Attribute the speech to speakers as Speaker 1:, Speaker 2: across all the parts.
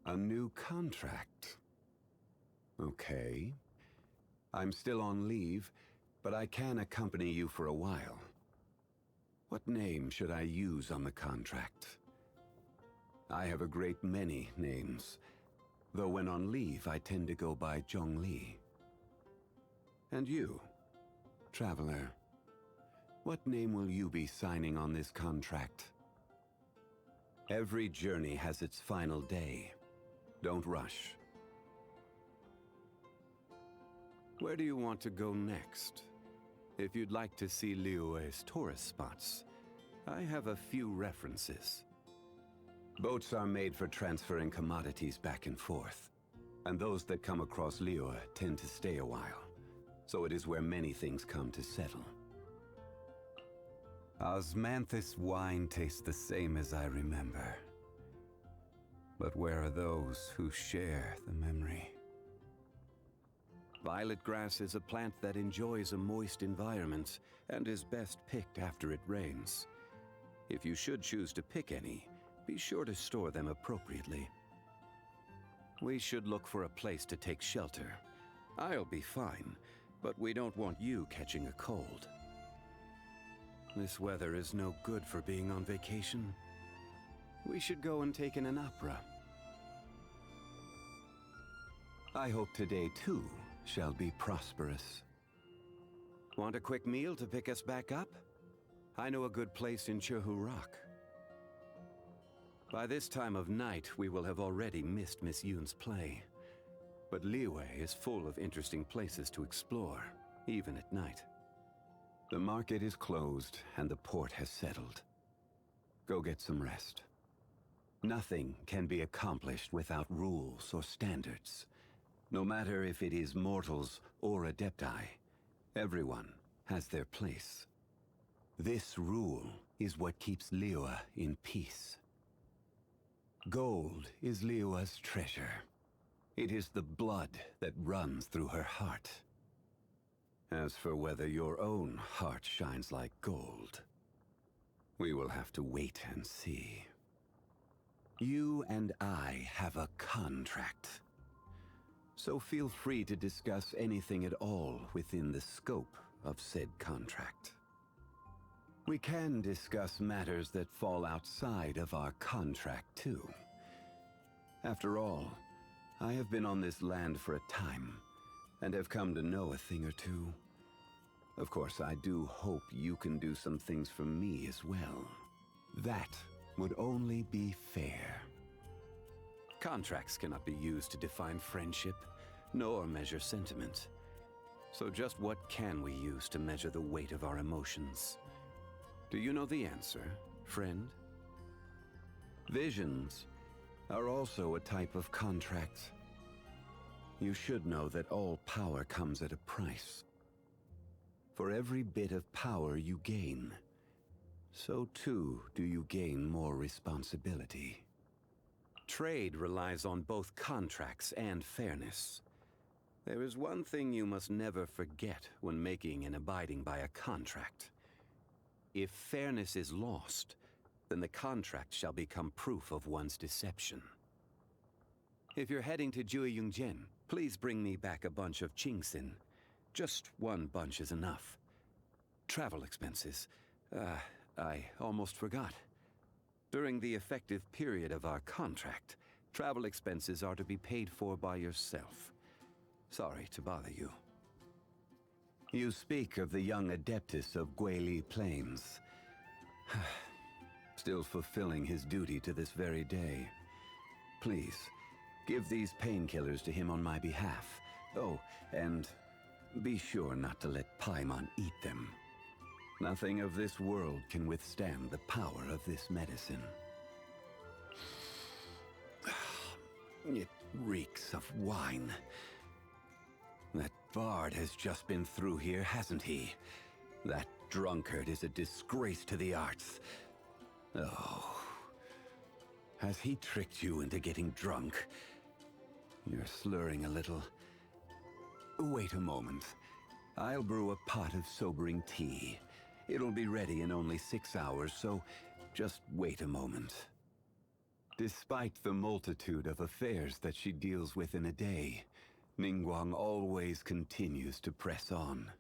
Speaker 1: A new contract. Okay. I'm still on leave, but I can accompany you for a while. What name should I use on the contract? I have a great many names, though when on leave I tend to go by Zhongli. And you, traveler, what name will you be signing on this contract? Every journey has its final day. Don't rush. Where do you want to go next? If you'd like to see Liyue's tourist spots, I have a few references. Boats are made for transferring commodities back and forth, and those that come across Liyue tend to stay a while, so it is where many things come to settle. Osmanthus wine tastes the same as I remember. But where are those who share the memory? Violet grass is a plant that enjoys a moist environment and is best picked after it rains. If you should choose to pick any, be sure to store them appropriately. We should look for a place to take shelter. I'll be fine, but we don't want you catching a cold. This weather is no good for being on vacation. We should go and take in an opera. I hope today, too, shall be prosperous. Want a quick meal to pick us back up? I know a good place in Rock. By this time of night, we will have already missed Miss Yoon's play. But Liyue is full of interesting places to explore, even at night. The market is closed, and the port has settled. Go get some rest. Nothing can be accomplished without rules or standards. No matter if it is mortals or adepti, everyone has their place. This rule is what keeps Liyue in peace. Gold is Liyue's treasure. It is the blood that runs through her heart. As for whether your own heart shines like gold, we will have to wait and see. You and I have a contract. So feel free to discuss anything at all within the scope of said contract. We can discuss matters that fall outside of our contract, too. After all, I have been on this land for a time, and have come to know a thing or two. Of course, I do hope you can do some things for me as well. That would only be fair. Contracts cannot be used to define friendship, nor measure sentiment. So just what can we use to measure the weight of our emotions? Do you know the answer, friend? Visions are also a type of contract. You should know that all power comes at a price. For every bit of power you gain, so too do you gain more responsibility. Trade relies on both contracts and fairness. There is one thing you must never forget when making and abiding by a contract. If fairness is lost, then the contract shall become proof of one's deception. If you're heading to Jueyungjin, please bring me back a bunch of Qingxin. Just one bunch is enough. Travel expenses. I almost forgot. During the effective period of our contract, travel expenses are to be paid for by yourself. Sorry to bother you. You speak of the young adeptus of Guili Plains. Still fulfilling his duty to this very day. Please, give these painkillers to him on my behalf. Oh, and be sure not to let Paimon eat them. Nothing of this world can withstand the power of this medicine. It reeks of wine. That bard has just been through here, hasn't he? That drunkard is a disgrace to the arts. Oh. Has he tricked you into getting drunk? You're slurring a little. Wait a moment. I'll brew a pot of sobering tea. It'll be ready in only 6 hours, so just wait a moment. Despite the multitude of affairs that she deals with in a day, Ningguang always continues to press on.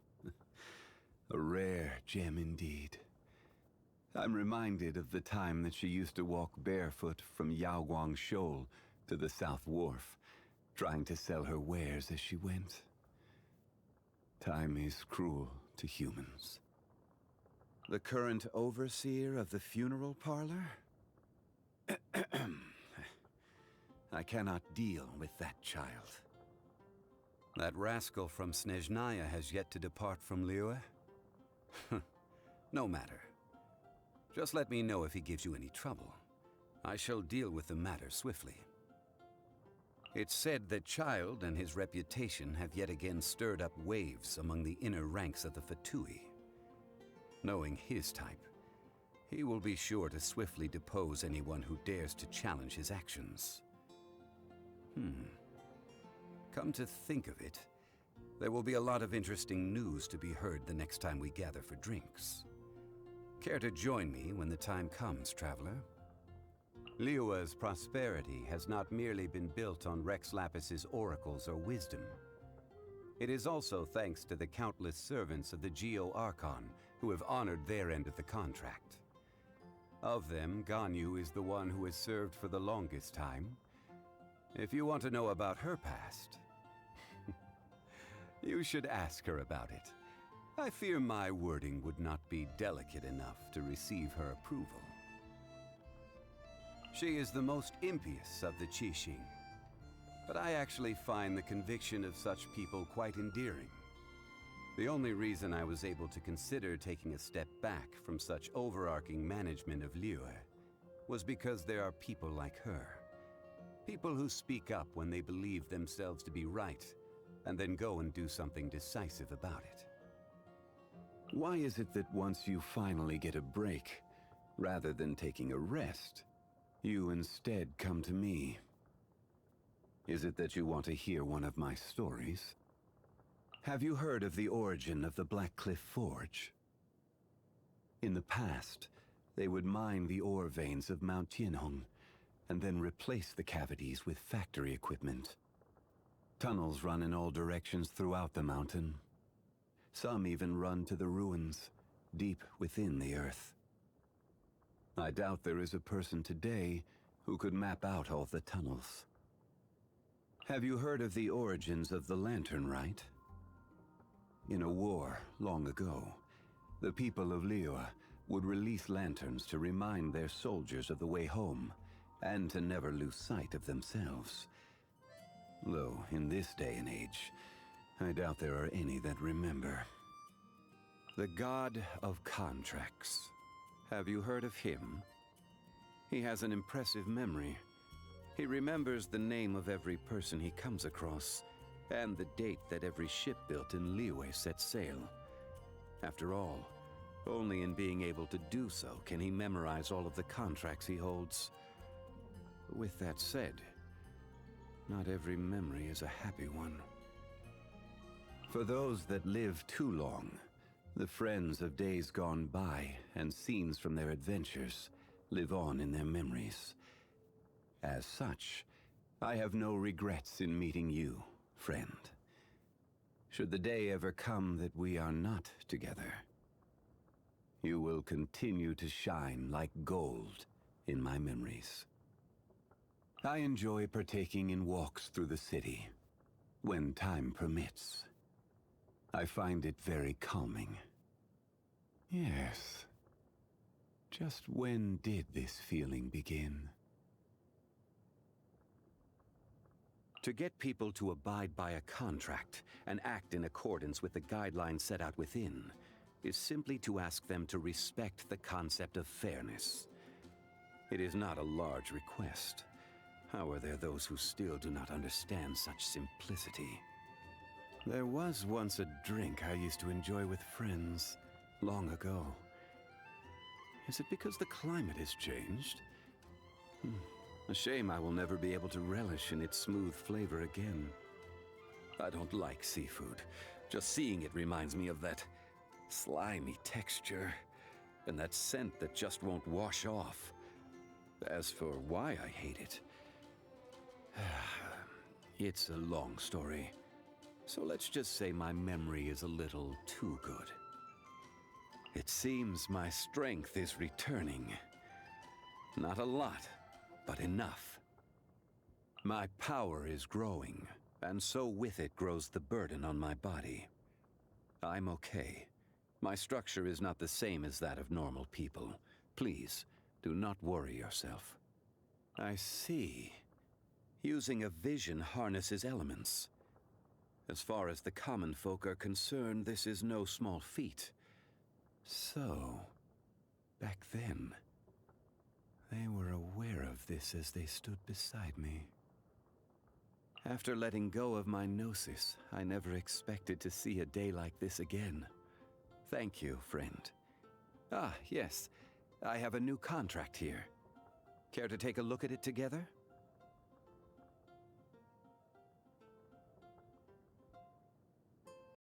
Speaker 1: A rare gem indeed. I'm reminded of the time that she used to walk barefoot from Yaoguang Shoal to the South Wharf, trying to sell her wares as she went. Time is cruel to humans. The current overseer of the funeral parlor? I cannot deal with that child. That rascal from Snezhnaya has yet to depart from Liyue? No matter. Just let me know if he gives you any trouble. I shall deal with the matter swiftly. It's said that Child and his reputation have yet again stirred up waves among the inner ranks of the Fatui. Knowing his type, he will be sure to swiftly depose anyone who dares to challenge his actions. Come to think of it, there will be a lot of interesting news to be heard the next time we gather for drinks. Care to join me when the time comes, traveler? Liyue's prosperity has not merely been built on Rex Lapis's oracles or wisdom. It is also thanks to the countless servants of the Geo Archon who have honored their end of the contract. Of them, Ganyu is the one who has served for the longest time. If you want to know about her past, you should ask her about it. I fear my wording would not be delicate enough to receive her approval. She is the most impious of the Qixing, but I actually find the conviction of such people quite endearing. The only reason I was able to consider taking a step back from such overarching management of Liyue was because there are people like her. People who speak up when they believe themselves to be right, and then go and do something decisive about it. Why is it that once you finally get a break, rather than taking a rest, you instead come to me? Is it that you want to hear one of my stories? Have you heard of the origin of the Black Cliff Forge? In the past, they would mine the ore veins of Mount Tianhong, and then replace the cavities with factory equipment. Tunnels run in all directions throughout the mountain. Some even run to the ruins, deep within the earth. I doubt there is a person today who could map out all the tunnels. Have you heard of the origins of the Lantern Rite? In a war long ago, the people of Liyue would release lanterns to remind their soldiers of the way home, and to never lose sight of themselves. Though, in this day and age, I doubt there are any that remember. The God of Contracts. Have you heard of him? He has an impressive memory. He remembers the name of every person he comes across, and the date that every ship built in Liyue set sail. After all, only in being able to do so can he memorize all of the contracts he holds. With that said, not every memory is a happy one. For those that live too long, the friends of days gone by and scenes from their adventures live on in their memories. As such, I have no regrets in meeting you, friend. Should the day ever come that we are not together, you will continue to shine like gold in my memories. I enjoy partaking in walks through the city, when time permits. I find it very calming. Yes. Just when did this feeling begin? To get people to abide by a contract and act in accordance with the guidelines set out within is simply to ask them to respect the concept of fairness. It is not a large request. How are there those who still do not understand such simplicity? There was once a drink I used to enjoy with friends, long ago. Is it because the climate has changed? A shame I will never be able to relish in its smooth flavor again. I don't like seafood. Just seeing it reminds me of that slimy texture, and that scent that just won't wash off. As for why I hate it, it's a long story. So let's just say my memory is a little too good. It seems my strength is returning. Not a lot, but enough. My power is growing, and so with it grows the burden on my body. I'm okay. My structure is not the same as that of normal people. Please, do not worry yourself. I see. Using a vision harnesses elements. As far as the common folk are concerned, this is no small feat. So, back then, they were aware of this as they stood beside me. After letting go of my gnosis, I never expected to see a day like this again. Thank you, friend. Ah, yes. I have a new contract here. Care to take a look at it together?